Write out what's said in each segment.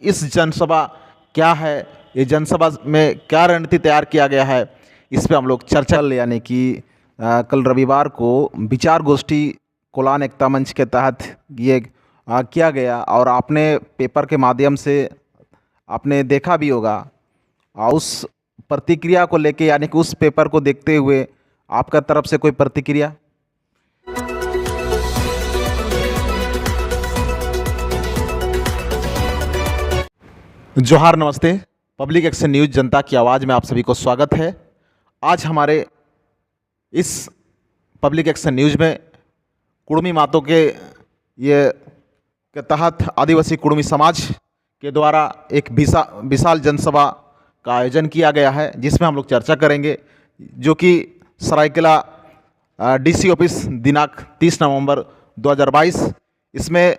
इस जनसभा क्या है, ये जनसभा में क्या रणनीति तैयार किया गया है, इस पे हम लोग चर्चा यानी कि कल रविवार को विचार गोष्ठी कोलान एकता मंच के तहत ये किया गया और आपने पेपर के माध्यम से आपने देखा भी होगा। उस प्रतिक्रिया को लेके यानी कि उस पेपर को देखते हुए आपका तरफ से कोई प्रतिक्रिया? जोहार, नमस्ते। पब्लिक एक्शन न्यूज़ जनता की आवाज़ में आप सभी को स्वागत है। आज हमारे इस पब्लिक एक्शन न्यूज़ में कुड़मी मातों के तहत आदिवासी कुड़मी समाज के द्वारा एक विशाल जनसभा का आयोजन किया गया है, जिसमें हम लोग चर्चा करेंगे, जो कि सरायकेला डीसी ऑफिस दिनांक 30 नवंबर 2022 इसमें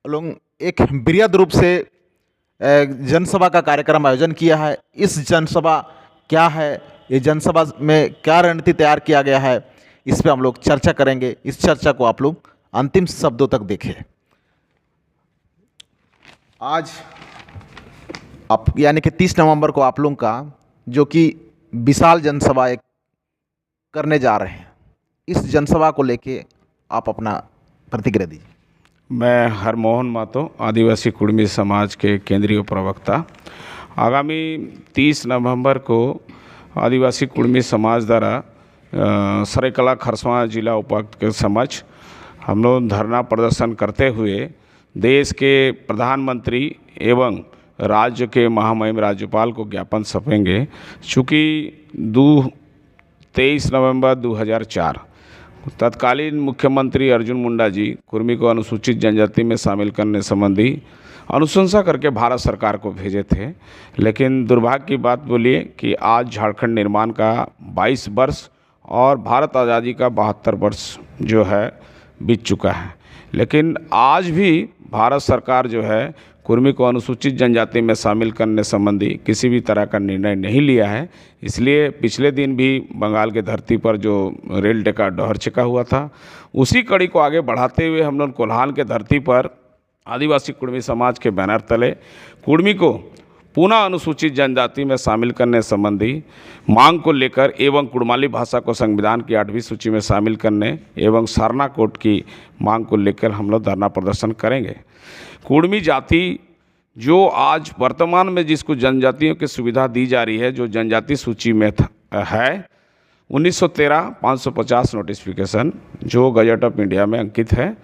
लोग एक बृहद रूप से जनसभा का कार्यक्रम आयोजन किया है। इस जनसभा क्या है, ये जनसभा में क्या रणनीति तैयार किया गया है, इस पे हम लोग चर्चा करेंगे। इस चर्चा को आप लोग अंतिम शब्दों तक देखें। आज आप यानी कि 30 नवंबर को आप लोगों का जो कि विशाल जनसभा एक करने जा रहे हैं, इस जनसभा को लेके आप अपना प्रतिक्रिया दीजिए। मैं हरमोहन मातो, आदिवासी कुड़मी समाज के केंद्रीय प्रवक्ता। आगामी 30 नवंबर को आदिवासी कुड़मी समाज द्वारा सरायकेला खरसवां जिला उपायुक्त के समक्ष हम लोग धरना प्रदर्शन करते हुए देश के प्रधानमंत्री एवं राज्य के महामहिम राज्यपाल को ज्ञापन सौंपेंगे। चूँकि 23 नवंबर 2004 तत्कालीन मुख्यमंत्री अर्जुन मुंडा जी कुर्मी को अनुसूचित जनजाति में शामिल करने संबंधी अनुशंसा करके भारत सरकार को भेजे थे, लेकिन दुर्भाग्य की बात बोलिए कि आज झारखंड निर्माण का 22 वर्ष और भारत आज़ादी का 72 वर्ष जो है बीत चुका है, लेकिन आज भी भारत सरकार जो है कुर्मी को अनुसूचित जनजाति में शामिल करने संबंधी किसी भी तरह का निर्णय नहीं लिया है। इसलिए पिछले दिन भी बंगाल के धरती पर जो रेल टेका डहर चेका हुआ था, उसी कड़ी को आगे बढ़ाते हुए हम लोग कोल्हान के धरती पर आदिवासी कुड़मी समाज के बैनर तले कुड़मी को पुनः अनुसूचित जनजाति में शामिल करने संबंधी मांग को लेकर एवं कुड़माली भाषा को संविधान की 8वीं सूची में शामिल करने एवं सारना कोड की मांग को लेकर हम लोग धरना प्रदर्शन करेंगे। कुड़मी जाति जो आज वर्तमान में जिसको जनजातियों की सुविधा दी जा रही है, जो जनजाति सूची में है 1913 550 नोटिफिकेशन जो गजट ऑफ इंडिया में अंकित है,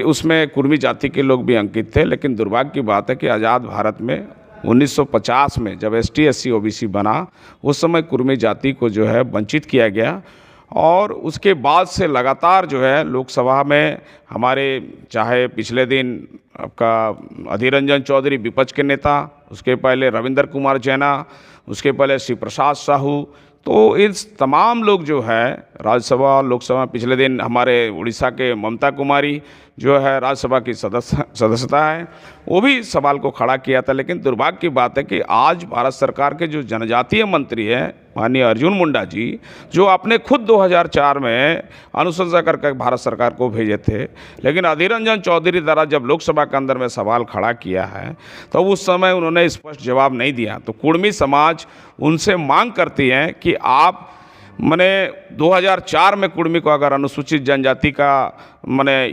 उसमें कुर्मी जाति के लोग भी अंकित थे। लेकिन दुर्भाग्य की बात है कि आज़ाद भारत में 1950 में जब ST SC OBC बना, उस समय कुर्मी जाति को जो है वंचित किया गया और उसके बाद से लगातार जो है लोकसभा में हमारे चाहे पिछले दिन आपका अधीर रंजन चौधरी विपक्ष के नेता, उसके पहले रविंद्र कुमार जैना, उसके पहले शिव प्रसाद साहू, तो इन तमाम लोग जो है राज्यसभा लोकसभा, पिछले दिन हमारे उड़ीसा के ममता कुमारी जो है राज्यसभा की सदस्यता है, वो भी सवाल को खड़ा किया था। लेकिन दुर्भाग्य की बात है कि आज भारत सरकार के जो जनजातीय मंत्री हैं माननीय अर्जुन मुंडा जी, जो आपने खुद 2004 में अनुशंसा करके भारत सरकार को भेजे थे, लेकिन अधीर रंजन चौधरी द्वारा जब लोकसभा के अंदर में सवाल खड़ा किया है तो उस समय उन्होंने स्पष्ट जवाब नहीं दिया। तो कुड़मी समाज उनसे मांग करती है कि आप मैंने 2004 में कुड़मी को अगर अनुसूचित जनजाति का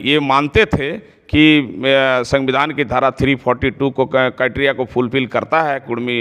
ये मानते थे कि संविधान की धारा 342 को क्राइटेरिया को फुलफिल करता है कुड़मी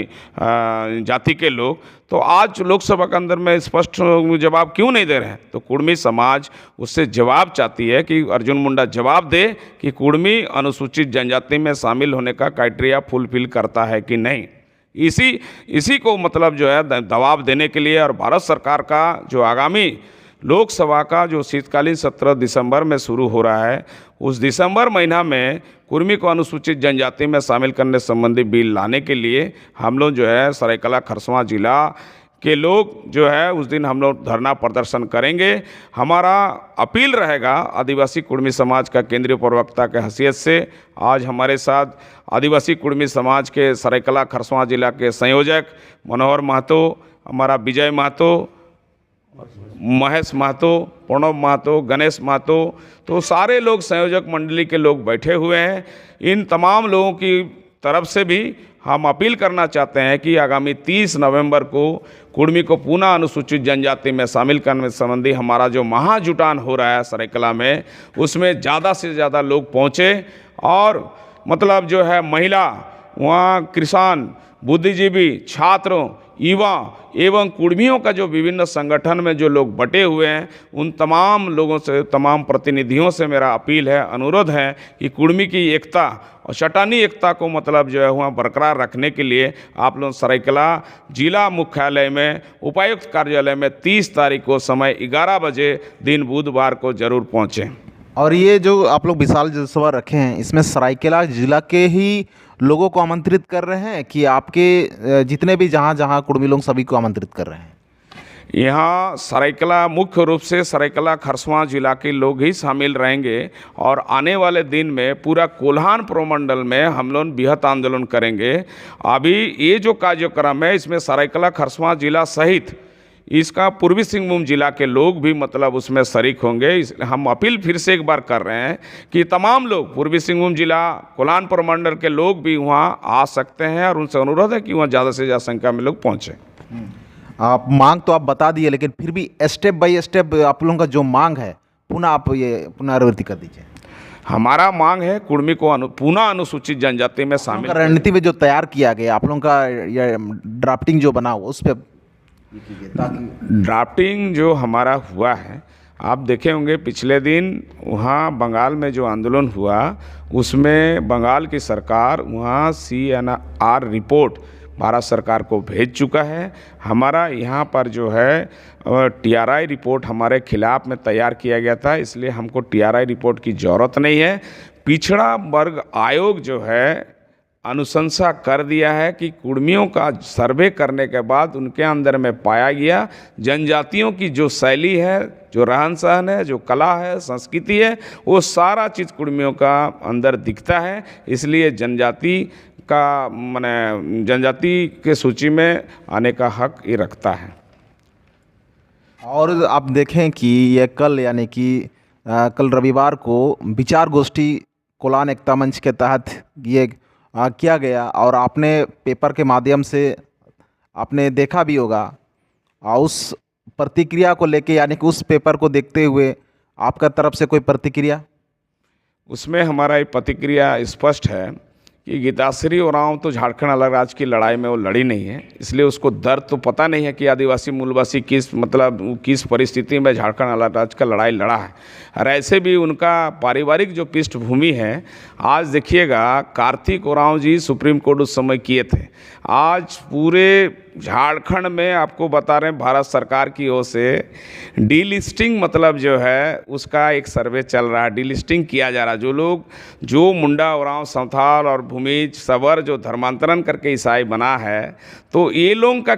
जाति के लोग, तो आज लोकसभा के अंदर में स्पष्ट जवाब क्यों नहीं दे रहे हैं? तो कुड़मी समाज उससे जवाब चाहती है कि अर्जुन मुंडा जवाब दे कि कुड़मी अनुसूचित जनजाति में शामिल होने का क्राइटेरिया फुलफिल करता है कि नहीं। इसी को मतलब जो है दबाव देने के लिए और भारत सरकार का जो आगामी लोकसभा का जो शीतकालीन सत्र दिसंबर में शुरू हो रहा है, उस दिसंबर महीना में कुर्मी को अनुसूचित जनजाति में शामिल करने संबंधी बिल लाने के लिए हम लोग जो है सरायकेला खरसवां जिला के लोग जो है उस दिन हम लोग धरना प्रदर्शन करेंगे। हमारा अपील रहेगा आदिवासी कुड़मी समाज का केंद्रीय प्रवक्ता के हैसियत से। आज हमारे साथ आदिवासी कुड़मी समाज के सरायकेला खरसवां जिला के संयोजक मनोहर महतो, हमारा विजय महतो महेश महतो, प्रणव महतो, गणेश महतो, तो सारे लोग संयोजक मंडली के लोग बैठे हुए हैं। इन तमाम लोगों की तरफ से भी हम अपील करना चाहते हैं कि आगामी 30 नवंबर को कुर्मी को पुनः अनुसूचित जनजाति में शामिल करने संबंधी हमारा जो महाजुटान हो रहा है सरायकला में, उसमें ज़्यादा से ज़्यादा लोग पहुँचे और मतलब जो है महिला, वहाँ किसान, बुद्धिजीवी, छात्रों, युवा एवं कुर्मियों का जो विभिन्न संगठन में जो लोग बटे हुए हैं, उन तमाम लोगों से, तमाम प्रतिनिधियों से मेरा अपील है, अनुरोध है कि कुर्मी की एकता और चटानी एकता को मतलब जो है वहाँ बरकरार रखने के लिए आप लोग सरायकला जिला मुख्यालय में उपायुक्त कार्यालय में 30 तारीख को समय 11 बजे दिन बुधवार को जरूर पहुँचें। और ये जो आप लोग विशाल जनसभा रखे हैं, इसमें सरायकेला जिला के ही लोगों को आमंत्रित कर रहे हैं कि आपके जितने भी जहाँ जहाँ कुर्मी लोग सभी को आमंत्रित कर रहे हैं? यहाँ सरायकला मुख्य रूप से सरायकला खरसवां जिला के लोग ही शामिल रहेंगे और आने वाले दिन में पूरा कोल्हान प्रमंडल में हम लोग बृहत आंदोलन करेंगे। अभी ये जो कार्यक्रम है इसमें सरायकला खरसवां जिला सहित इसका पूर्वी सिंहभूम जिला के लोग भी मतलब उसमें शरीक होंगे। हम अपील फिर से एक बार कर रहे हैं कि तमाम लोग पूर्वी सिंहभूम जिला कोल्हान प्रमंडल के लोग भी वहाँ आ सकते हैं और उनसे अनुरोध है कि वहाँ ज़्यादा से ज़्यादा संख्या में लोग पहुँचें। आप मांग तो आप बता दिए, लेकिन फिर भी स्टेप बाय स्टेप आप लोगों का जो मांग है पुनः आप ये पुनरावृत्ति कर दीजिए। हमारा मांग है कुर्मी को पुनः अनुसूचित जनजाति में शामिल। रणनीति में जो तैयार किया गया आप लोगों का ये ड्राफ्टिंग जो बना हुआ उस पर ताकि ड्राफ्टिंग जो हमारा हुआ है, आप देखे होंगे पिछले दिन वहाँ बंगाल में जो आंदोलन हुआ उसमें बंगाल की सरकार वहाँ CNR रिपोर्ट भारत सरकार को भेज चुका है। हमारा यहाँ पर जो है TRI रिपोर्ट हमारे खिलाफ में तैयार किया गया था, इसलिए हमको TRI रिपोर्ट की ज़रूरत नहीं है। पिछड़ा वर्ग आयोग जो है अनुशंसा कर दिया है कि कुर्मियों का सर्वे करने के बाद उनके अंदर में पाया गया जनजातियों की जो शैली है, जो रहन सहन है, जो कला है, संस्कृति है, वो सारा चीज़ कुर्मियों का अंदर दिखता है। इसलिए जनजाति का माने जनजाति के सूची में आने का हक ये रखता है। और आप देखें कि ये कल यानी कि कल रविवार को विचार गोष्ठी कोलान एकता मंच के तहत ये किया गया और आपने पेपर के माध्यम से आपने देखा भी होगा। उस प्रतिक्रिया को लेके यानी कि उस पेपर को देखते हुए आपका तरफ से कोई प्रतिक्रिया? उसमें हमारा ये प्रतिक्रिया स्पष्ट है कि गीताश्री उरांव तो झारखंड अलग राज्य की लड़ाई में वो लड़ी नहीं है, इसलिए उसको दर्द तो पता नहीं है कि आदिवासी मूलवासी किस परिस्थिति में झारखंड अलग राज्य का लड़ाई लड़ा है। और ऐसे भी उनका पारिवारिक जो पृष्ठभूमि है, आज देखिएगा कार्तिक उरांव जी सुप्रीम कोर्ट उस समय किए थे। आज पूरे झारखंड में आपको बता रहे हैं भारत सरकार की ओर से डीलिस्टिंग मतलब जो है उसका एक सर्वे चल रहा है, डीलिस्टिंग किया जा रहा है। जो लोग जो मुंडा उरांव संथाल और भूमिज सवर जो धर्मांतरण करके ईसाई बना है, तो ये लोगों का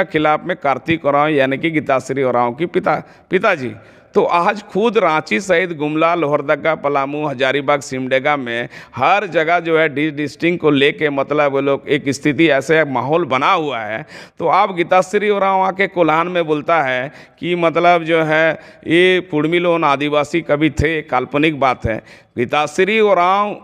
खिलाफ में कार्तिक उरांव यानी कि गीताश्री उरांव की पिताजी तो आज खुद रांची सहित गुमला, लोहरदगा, पलामू, हजारीबाग, सिमडेगा में हर जगह जो है डीलिस्टिंग को लेके मतलब वो लोग एक स्थिति ऐसे माहौल बना हुआ है। तो आप गीताश्री उरांव आके कोल्हान में बोलता है कि मतलब जो है ये कुर्मी लोग आदिवासी कभी थे, काल्पनिक बात है। गीताश्री उरांव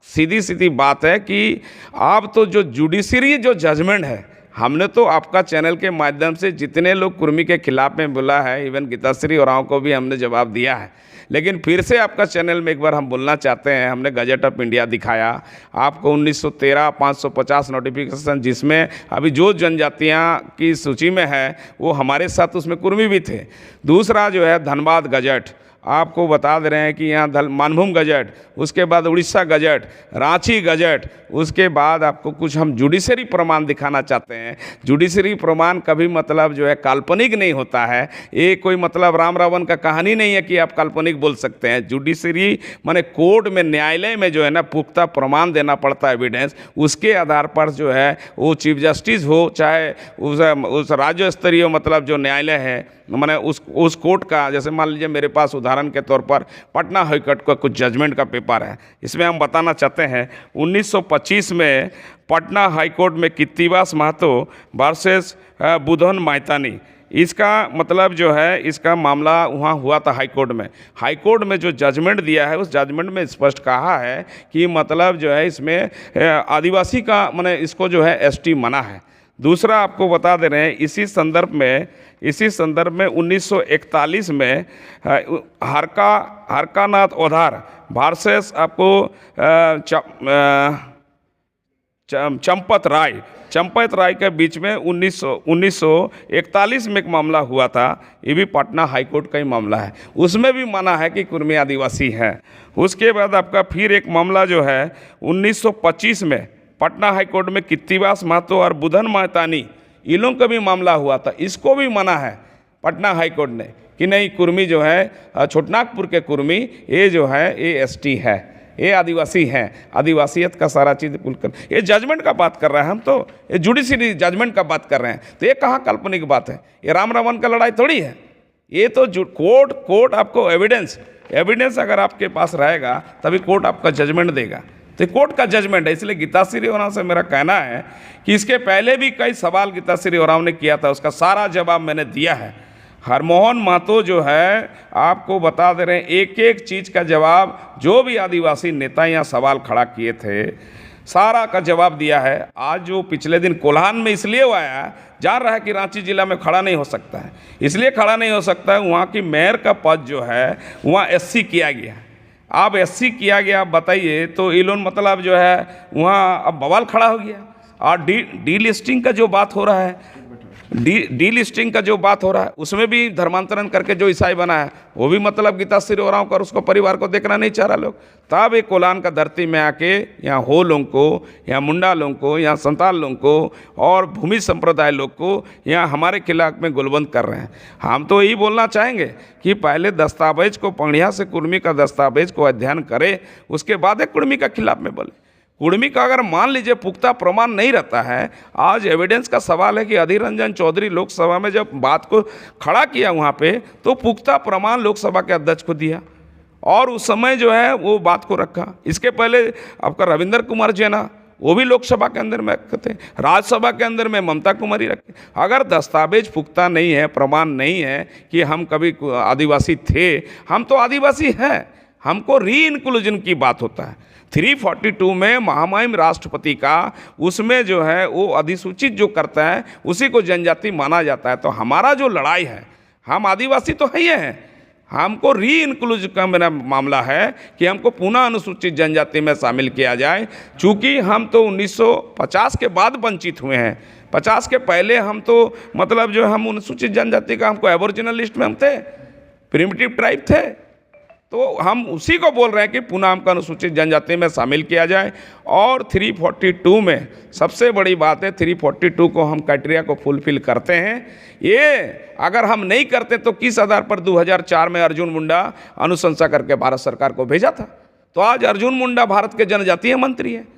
सीधी सीधी बात है कि आप तो जो जुडिशरी जो जजमेंट है, हमने तो आपका चैनल के माध्यम से जितने लोग कुर्मी के खिलाफ में बोला है, इवन गीताश्री उरांव को भी हमने जवाब दिया है। लेकिन फिर से आपका चैनल में एक बार हम बोलना चाहते हैं, हमने गजट ऑफ इंडिया दिखाया आपको 1913 550 नोटिफिकेशन, जिसमें अभी जो जनजातियां की सूची में है वो हमारे साथ उसमें कुर्मी भी थे। दूसरा जो है धनबाद गजट, आपको बता दे रहे हैं कि यहाँ मानभूम गजट, उसके बाद उड़ीसा गजट, रांची गजट, उसके बाद आपको कुछ हम जुडिशरी प्रमाण दिखाना चाहते हैं। जुडिशरी प्रमाण कभी मतलब जो है काल्पनिक नहीं होता है, ये कोई मतलब राम रावण का कहानी नहीं है कि आप काल्पनिक बोल सकते हैं। जुडिशरी माने कोर्ट में, न्यायालय में जो है ना पुख्ता प्रमाण देना पड़ता है, एविडेंस, उसके आधार पर जो है वो चीफ जस्टिस हो चाहे उस राज्य स्तरीय मतलब जो न्यायालय है मैंने उस कोर्ट का, जैसे मान लीजिए मेरे पास उदाहरण के तौर पर पटना हाई कोर्ट का कुछ जजमेंट का पेपर है। इसमें हम बताना चाहते हैं 1925 में पटना हाई कोर्ट में कित्तीवास महतो वर्सेस बुधन माइतानी, इसका मतलब जो है, इसका मामला वहाँ हुआ था हाई कोर्ट में। हाई कोर्ट में जो जजमेंट दिया है, उस जजमेंट में स्पष्ट कहा है कि मतलब जो है इसमें आदिवासी का माने इसको जो है एसटी मना है। दूसरा आपको बता दे रहे हैं, इसी संदर्भ में 1941 में हरकानाथ ओधार वर्सेस आपको चंपत राय के बीच में 1941 में एक मामला हुआ था। ये भी पटना हाई कोर्ट का ही मामला है। उसमें भी माना है कि कुर्मी आदिवासी हैं। उसके बाद आपका फिर एक मामला जो है 1925 में पटना हाई कोर्ट में कित्तीवास महतो और बुधन महतानी, इन लोगों का भी मामला हुआ था। इसको भी माना है पटना हाई कोर्ट ने कि नहीं, कुर्मी जो है छोटनागपुर के कुर्मी ये जो है ये एसटी है, ये आदिवासी हैं। आदिवासियत का सारा चीज़ कर, ये जजमेंट का बात कर रहे हैं हम, तो ये जुडिशरी जजमेंट का बात कर रहे हैं। तो ये कहाँ काल्पनिक बात है? ये राम रावण का लड़ाई थोड़ी है। ये तो कोर्ट आपको एविडेंस अगर आपके पास रहेगा तभी कोर्ट आपका जजमेंट देगा। तो कोर्ट का जजमेंट है। इसलिए गीताश्री ओरांव से मेरा कहना है कि इसके पहले भी कई सवाल गीताश्री ओरांव ने किया था, उसका सारा जवाब मैंने दिया है। हरमोहन महतो जो है आपको बता दे रहे हैं, एक एक चीज़ का जवाब जो भी आदिवासी नेता यहाँ सवाल खड़ा किए थे सारा का जवाब दिया है। आज जो पिछले दिन कोल्हान में इसलिए वो आया, जान रहा है कि रांची जिला में खड़ा नहीं हो सकता है, इसलिए खड़ा नहीं हो सकता है वहाँ की मेयर का पद जो है वहाँ एससी किया गया। अब एससी किया गया, बताइए, तो ये लोग मतलब जो है वहाँ अब बवाल खड़ा हो गया। और डी लिस्टिंग का जो बात हो रहा है, डी लिस्टिंग का जो बात हो रहा है, उसमें भी धर्मांतरण करके जो ईसाई बना है वो भी मतलब गीताश्री ओरांव का और उसको परिवार को देखना नहीं चाह रहा लोग। तब एक कोलान का धरती में आके यहाँ हो लोगों को, यहाँ मुंडा लोगों को, यहाँ संताल लोगों को और भूमि संप्रदाय लोग को यहाँ हमारे खिलाफ में गोलबंद कर रहे हैं। हम तो यही बोलना चाहेंगे कि पहले दस्तावेज को, पढ़िया से कुर्मी का दस्तावेज को अध्ययन करे, उसके बाद एक कुर्मी का खिलाफ में बोले। कुर्मी का अगर मान लीजिए पुख्ता प्रमाण नहीं रहता है, आज एविडेंस का सवाल है कि अधीर रंजन चौधरी लोकसभा में जब बात को खड़ा किया वहाँ पे, तो पुख्ता प्रमाण लोकसभा के अध्यक्ष को दिया और उस समय जो है वो बात को रखा। इसके पहले आपका रविंदर कुमार जैना, वो भी लोकसभा के अंदर में रखते, राज्यसभा के अंदर में ममता कुमारी रखे। अगर दस्तावेज पुख्ता नहीं है, प्रमाण नहीं है कि हम कभी आदिवासी थे, हम तो आदिवासी हैं, हमको री इंक्लूजन की बात होता है। 342 में महामहिम राष्ट्रपति का, उसमें जो है वो अधिसूचित जो करता है उसी को जनजाति माना जाता है। तो हमारा जो लड़ाई है, हम आदिवासी तो है ही हैं, हमको री इंक्लूजन का मेरा मामला है कि हमको पुनः अनुसूचित जनजाति में शामिल किया जाए। चूँकि हम तो 1950 के बाद वंचित हुए हैं, 50 के पहले हम तो मतलब जो हम अनुसूचित जनजाति का, हमको एबोरिजिनल लिस्ट में हम थे, प्रिमिटिव ट्राइब थे। तो हम उसी को बोल रहे हैं कि पुनः हमको अनुसूचित जनजाति में शामिल किया जाए। और 342 में सबसे बड़ी बात है, 342 को हम क्राइटेरिया को फुलफिल करते हैं। ये अगर हम नहीं करते तो किस आधार पर 2004 में अर्जुन मुंडा अनुशंसा करके भारत सरकार को भेजा था? तो आज अर्जुन मुंडा भारत के जनजातीय मंत्री हैं।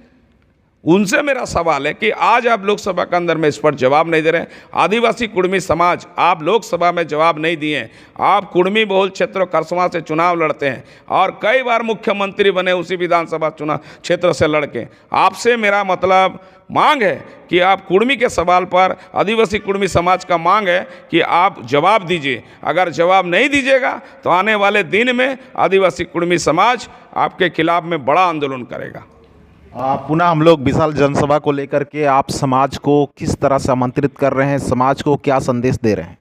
उनसे मेरा सवाल है कि आज आप लोकसभा के अंदर में इस पर जवाब नहीं दे रहे हैं। आदिवासी कुर्मी समाज, आप लोकसभा में जवाब नहीं दिए। आप कुर्मी बहुल क्षेत्र करसवा से चुनाव लड़ते हैं और कई बार मुख्यमंत्री बने उसी विधानसभा चुनाव क्षेत्र से लड़के। आपसे मेरा मतलब मांग है कि आप कुर्मी के सवाल पर, आदिवासी कुर्मी समाज का मांग है कि आप जवाब दीजिए। अगर जवाब नहीं दीजिएगा तो आने वाले दिन में आदिवासी कुर्मी समाज आपके खिलाफ में बड़ा आंदोलन करेगा। पुनः हम लोग विशाल जनसभा को लेकर के आप समाज को किस तरह से आमंत्रित कर रहे हैं, समाज को क्या संदेश दे रहे हैं?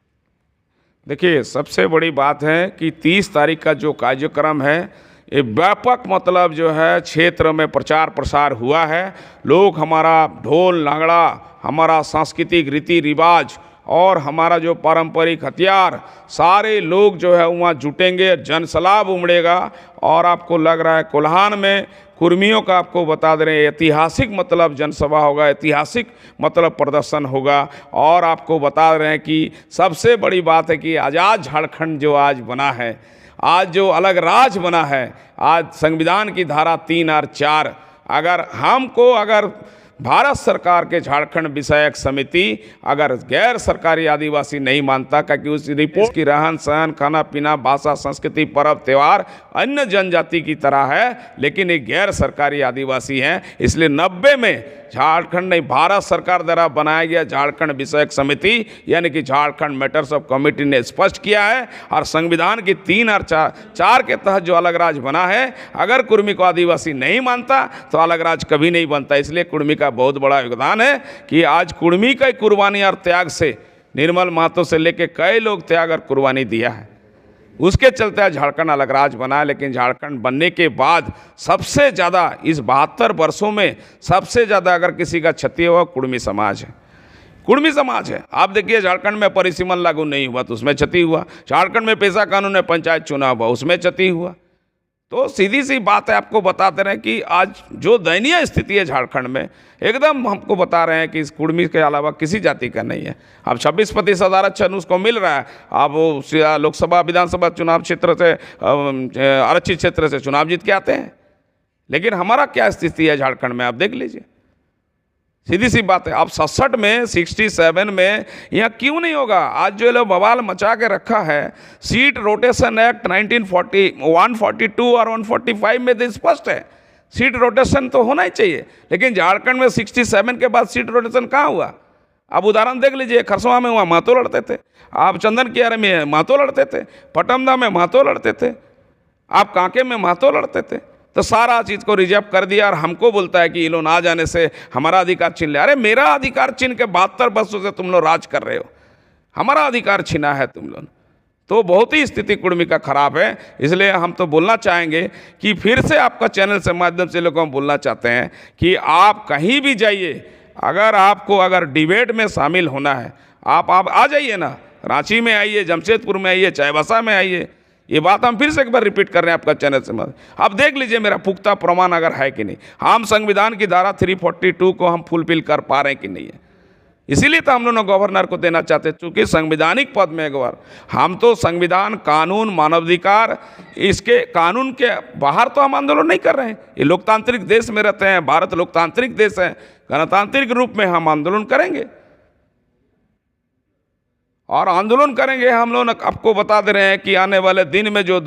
देखिए, सबसे बड़ी बात है कि 30 तारीख का जो कार्यक्रम है, ये व्यापक मतलब जो है क्षेत्र में प्रचार प्रसार हुआ है। लोग हमारा ढोल नागड़ा, हमारा सांस्कृतिक रीति रिवाज और हमारा जो पारंपरिक हथियार, सारे लोग जो है वहाँ जुटेंगे, जनसलाब उमड़ेगा। और आपको लग रहा है कोल्हान में कुर्मियों का, आपको बता दे रहे हैं, ऐतिहासिक मतलब जनसभा होगा, ऐतिहासिक मतलब प्रदर्शन होगा। और आपको बता रहे हैं कि सबसे बड़ी बात है कि आज़ाद झारखंड जो आज बना है, आज जो अलग राज्य बना है, आज संविधान की धारा 3 और 4, अगर भारत सरकार के झारखंड विषयक समिति अगर गैर सरकारी आदिवासी नहीं मानता, क्योंकि उस रिपोर्ट की रहन सहन, खाना पीना, भाषा, संस्कृति, पर्व त्यौहार अन्य जनजाति की तरह है, लेकिन ये गैर सरकारी आदिवासी हैं। इसलिए 90 में झारखंड नहीं, भारत सरकार द्वारा बनाया गया झारखंड विषयक समिति यानी कि झारखंड मैटर्स ऑफ कमिटी ने स्पष्ट किया है और संविधान की 3 और 4 के तहत जो अलग राज्य बना है, अगर कुर्मी को आदिवासी नहीं मानता तो अलग राज्य कभी नहीं बनता। इसलिए कुर्मी का बहुत बड़ा योगदान है कि आज कुर्मी का कुर्बानी और त्याग से निर्मल महतो से लेके कई लोग त्याग और कुर्बानी दिया है, उसके चलते झारखंड अलग राज्य बना। लेकिन झारखंड बनने के बाद सबसे ज़्यादा इस 72 वर्षों में सबसे ज़्यादा अगर किसी का क्षति हुआ कुर्मी समाज है, कुर्मी समाज है। आप देखिए झारखंड में परिसीमन लागू नहीं हुआ तो उसमें क्षति हुआ, झारखंड में पेशा कानून में पंचायत चुनाव हुआ उसमें क्षति हुआ। तो सीधी सी बात है, आपको बताते रहे कि आज जो दयनीय स्थिति है झारखंड में, एकदम हमको बता रहे हैं कि इस कुर्मी के अलावा किसी जाति का नहीं है। अब 26% आरक्षण उसको मिल रहा है, अब वो लोकसभा विधानसभा चुनाव क्षेत्र से आरक्षित क्षेत्र से चुनाव जीत के आते हैं। लेकिन हमारा क्या स्थिति है झारखंड में, आप देख लीजिए, सीधी सी बात है। अब 67 में 67 में यहाँ क्यों नहीं होगा? आज जो लोग बवाल मचा के रखा है, सीट रोटेशन एक्ट 1940 142 और 145 में तो स्पष्ट है सीट रोटेशन तो होना ही चाहिए। लेकिन झारखंड में 67 के बाद सीट रोटेशन कहाँ हुआ? आप उदाहरण देख लीजिए, खरसवा में वहाँ महतो लड़ते थे, आप चंदन कियारे में महतो लड़ते थे, पटमदा में महतो लड़ते थे, आप कांके में महतो लड़ते थे। तो सारा चीज़ को रिजर्व कर दिया और हमको बोलता है कि ये लोग ना जाने से हमारा अधिकार छीन ले। अरे मेरा अधिकार छीन के 72 वर्षों से तुम लोग राज कर रहे हो, हमारा अधिकार छीना है तुम लोग। तो बहुत ही स्थिति कुर्मी का खराब है। इसलिए हम तो बोलना चाहेंगे कि फिर से आपका चैनल से माध्यम से लोगों को बोलना चाहते हैं कि आप कहीं भी जाइए, अगर आपको अगर डिबेट में शामिल होना है, आप आ जाइए ना, रांची में आइए, जमशेदपुर में आइए, चाईबासा में आइए। ये बात हम फिर से एक बार रिपीट कर रहे हैं आपका चैनल से। आप देख लीजिए मेरा पुख्ता प्रमाण अगर है कि नहीं, हम संविधान की धारा 342 को हम फुलफिल कर पा रहे हैं कि नहीं है। इसीलिए तो हम लोग गवर्नर को देना चाहते हैं, चूंकि संवैधानिक पद में गवर्नर, हम तो संविधान, कानून, मानवाधिकार, इसके कानून के बाहर तो हम आंदोलन नहीं कर रहे हैं। ये लोकतांत्रिक देश में रहते हैं, भारत लोकतांत्रिक देश है, गणतांत्रिक रूप में हम आंदोलन करेंगे और आंदोलन करेंगे। हम लोग आपको बता दे रहे हैं कि आने वाले दिन में जो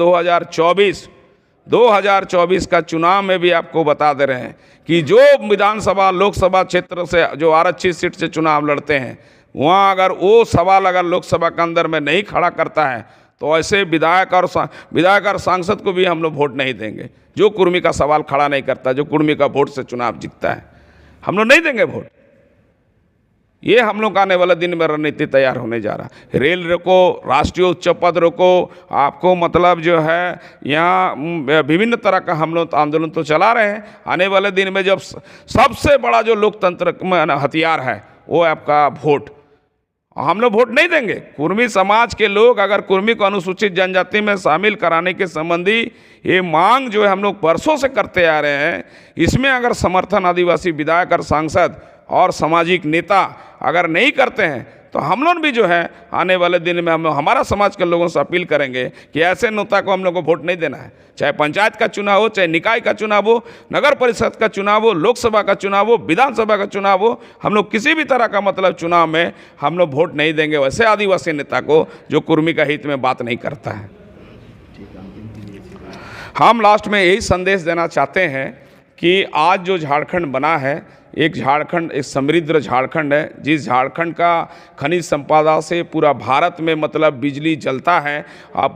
2024 का चुनाव में भी आपको बता दे रहे हैं कि जो विधानसभा लोकसभा क्षेत्र से जो आरक्षित सीट से चुनाव लड़ते हैं, वहाँ अगर वो सवाल अगर लोकसभा के अंदर में नहीं खड़ा करता है तो ऐसे विधायक और सांसद को भी हम लोग वोट नहीं देंगे। जो कुर्मी का सवाल खड़ा नहीं करता, जो कुर्मी का वोट से चुनाव जीतता है, हम लोग नहीं देंगे वोट। ये हम लोग आने वाले दिन में रणनीति तैयार होने जा रहा है। रेल रोको, राष्ट्रीय उच्च पद रोको, आपको मतलब जो है यहाँ विभिन्न तरह का हम लोग आंदोलन तो चला रहे हैं। आने वाले दिन में जब सबसे बड़ा जो लोकतंत्र में हथियार है वो है आपका वोट, हम लोग वोट नहीं देंगे। कुर्मी समाज के लोग अगर कुर्मी को अनुसूचित जनजाति में शामिल कराने के संबंधी ये मांग जो है हम लोग वर्षों से करते आ रहे हैं, इसमें अगर समर्थन आदिवासी विधायक और सांसद और सामाजिक नेता अगर नहीं करते हैं तो हम लोग भी जो है आने वाले दिन में हम हमारा समाज के लोगों से अपील करेंगे कि ऐसे नेता को हम लोग को वोट नहीं देना है। चाहे पंचायत का चुनाव हो, चाहे निकाय का चुनाव हो, नगर परिषद का चुनाव हो, लोकसभा का चुनाव हो, विधानसभा का चुनाव हो, हम लोग किसी भी तरह का मतलब चुनाव में हम लोग वोट नहीं देंगे वैसे आदिवासी नेता को जो कुर्मी का हित में बात नहीं करता है। हम लास्ट में यही संदेश देना चाहते हैं कि आज जो झारखंड बना है, एक झारखंड एक समृद्ध झारखंड है, जिस झारखंड का खनिज संपदा से पूरा भारत में मतलब बिजली जलता है और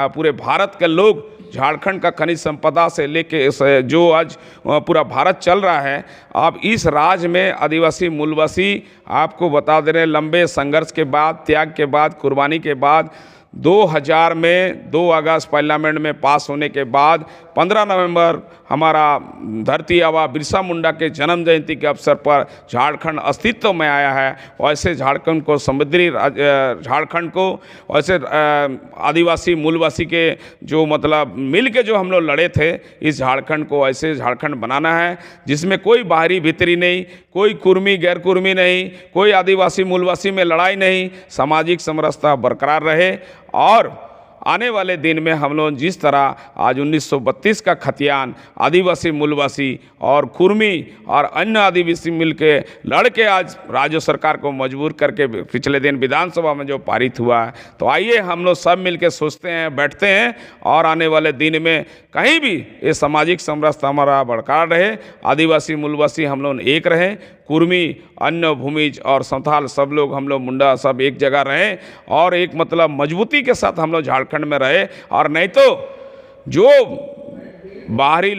पूरे भारत के लोग झारखंड का खनिज संपदा से लेके जो आज पूरा भारत चल रहा है। अब इस राज्य में आदिवासी मूलवासी आपको बता दे रहे हैं, लंबे संघर्ष के बाद, त्याग के बाद, कुर्बानी के बाद 2000 में 2 अगस्त पार्लियामेंट में पास होने के बाद 15 नवंबर हमारा धरती आबा बिरसा मुंडा के जन्म जयंती के अवसर पर झारखंड अस्तित्व में आया है। वैसे झारखंड को समृद्धि झारखंड को वैसे आदिवासी मूलवासी के जो मतलब मिल के जो हम लोग लड़े थे, इस झारखंड को ऐसे झारखंड बनाना है जिसमें कोई बाहरी भीतरी नहीं, कोई कुर्मी गैर कुर्मी नहीं, कोई आदिवासी मूलवासी में लड़ाई नहीं, सामाजिक समरसता बरकरार रहे। और आने वाले दिन में हम लोग जिस तरह आज 1932 का खतियान आदिवासी मूलवासी और कुर्मी और अन्य आदिवासी मिलके लड़के आज राज्य सरकार को मजबूर करके पिछले दिन विधानसभा में जो पारित हुआ है, तो आइए हम लोग सब मिलके सोचते हैं, बैठते हैं और आने वाले दिन में कहीं भी ये सामाजिक समरसता हमारा बरकरार रहे, आदिवासी मूलवासी हम लोग एक रहें, कुर्मी, अन्य भूमिज और संथाल सब लोग, हम लोग मुंडा सब एक जगह रहें और एक मतलब मजबूती के साथ हम लोग झारखंड में रहे। और नहीं तो जो बाहरी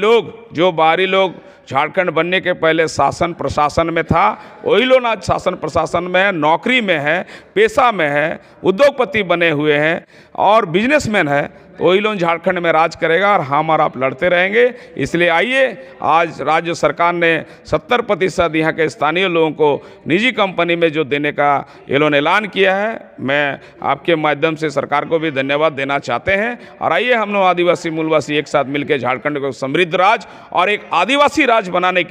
लोग झारखंड बनने के पहले शासन प्रशासन में था, वही लोग आज शासन प्रशासन में है, नौकरी में है, पेशा में है, उद्योगपति बने हुए हैं और बिजनेसमैन है, तो वही लोग झारखंड में राज करेगा और हम और आप लड़ते रहेंगे। इसलिए आइए, आज राज्य सरकार ने 70% यहाँ के स्थानीय लोगों को निजी कंपनी में जो देने का ये लोग ऐलान किया है, मैं आपके माध्यम से सरकार को भी धन्यवाद देना चाहते हैं। और आइए हम लोग आदिवासी मूलवासी एक साथ मिलकर झारखंड को समृद्ध राज्य और एक आदिवासी राज्य बनाने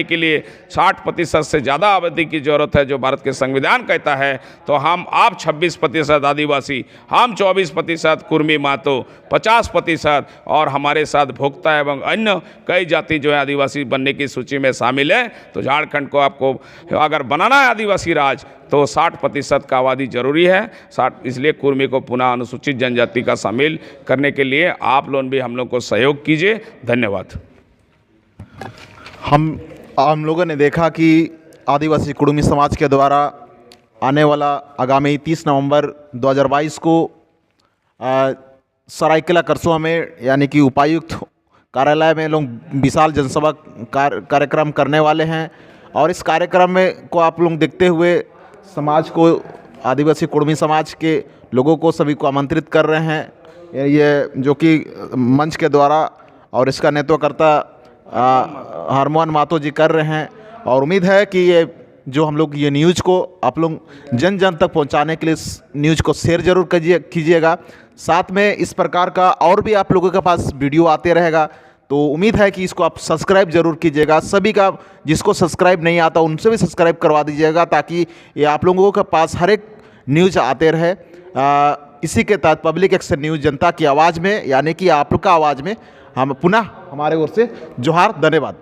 के लिए 60% से ज़्यादा आबादी की जरूरत है, जो भारत के संविधान कहता है। तो हम आप 26% आदिवासी, हम 24% कुर्मी मातो, 50% और हमारे साथ भोक्ता एवं अन्य कई जाति जो है आदिवासी बनने की सूची में शामिल है। तो झारखंड को आपको अगर बनाना है आदिवासी राज तो 60% का आबादी जरूरी है। 60, इसलिए कुर्मी को पुनः अनुसूचित जनजाति का शामिल करने के लिए आप लोग भी हम लोग को सहयोग कीजिए। धन्यवाद। हम लोगों ने देखा कि आदिवासी कुर्मी समाज के द्वारा आने वाला आगामी 30 नवंबर 2022 को सरायकेला करसुआ में यानी कि उपायुक्त कार्यालय में लोग विशाल जनसभा कार्यक्रम करने वाले हैं। और इस कार्यक्रम में को आप लोग देखते हुए समाज को, आदिवासी कुर्मी समाज के लोगों को सभी को आमंत्रित कर रहे हैं, ये जो कि मंच के द्वारा और इसका नेतृत्वकर्ता हरमोहन मातो जी कर रहे हैं। और उम्मीद है कि ये जो हम लोग ये न्यूज़ को आप लोग जन जन तक पहुंचाने के लिए इस न्यूज़ को शेयर जरूर कीजिएगा। साथ में इस प्रकार का और भी आप लोगों के पास वीडियो आते रहेगा, तो उम्मीद है कि इसको आप सब्सक्राइब जरूर कीजिएगा। सभी का, जिसको सब्सक्राइब नहीं आता उनसे भी सब्सक्राइब करवा दीजिएगा, ताकि ये आप लोगों के पास हर एक न्यूज़ आते रहे। इसी के तहत पब्लिक एक्शन न्यूज़, जनता की आवाज़ में, यानी कि आप लोग का आवाज़ में हम पुनः हमारे ओर से जोहार, धन्यवाद।